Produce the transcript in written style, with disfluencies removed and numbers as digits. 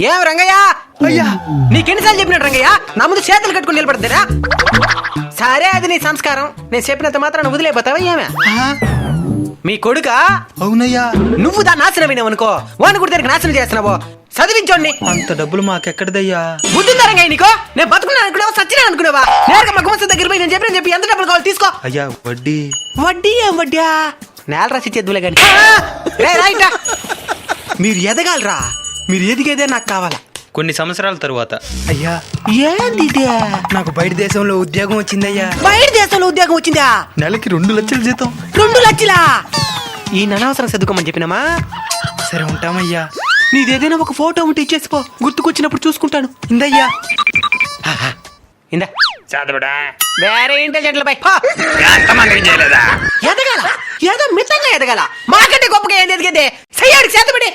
ఏం రంగయ్య అయ్యా నీకెన్నిసార్లు చెప్పినట్టు రంగయ్య నా ముందు చేతులు కట్టుకుని నిలబడతారా? సరే అది నీ సంస్కారం, నేను చెప్పినంత మాత్రం వదిలేపోతావా ఏమే? మీ కొడుక అవునయ్యా. నువ్వు దా నాశనమైనావు అనుకో, వాడిని కూడా దానికి నాశనం చేస్తున్నావు. చదివించోండి. అంత డబ్బులు మాకెక్కడదయ్యా? బుద్ధిందా రంగయ్య నీకో? నేను బతుకున్నాను అనుకున్నావా సచ్చినా అనుకున్నావా? నేరుగా మా గుమస్తా దగ్గర పోయి నేను చెప్పి ఎంత డబ్బులు కావాలి తీసుకో. అయ్యా వడ్డీ. వడ్డీ ఏం వడ్డీ? నేల రాసి చేద్దులే కానీ మీరు ఎదగాలరా, మీరు ఎదిగేదే నాకు కావాలా. కొన్ని సంవత్సరాల తరువాత అయ్యా ఏంది నాకు బయట దేశంలో ఉద్యోగం వచ్చిందయ్యా. బయట దేశంలో ఉద్యోగం వచ్చిందా? నెలకి 2 లక్షల జీతం. 2 లక్షలా? ఈ అనవసరం చదువుకోమని చెప్పినామా? సరే ఉంటామయ్యా. నీదేదైనా ఒక ఫోటో ఉంటే ఇచ్చేసిపో, గుర్తుకొచ్చినప్పుడు చూసుకుంటాను. ఇందయ్యా. ఇందా చదవడా వేరే ఇంటెలిజెంట్ల పై ఎంతమందికి చేయలేదా? ఎదగాల, ఏదో మితంగా ఎదగాల. మాకంటే గొప్పగా ఏం ఎదిగేదే? సయ్యాడికి చేతబడి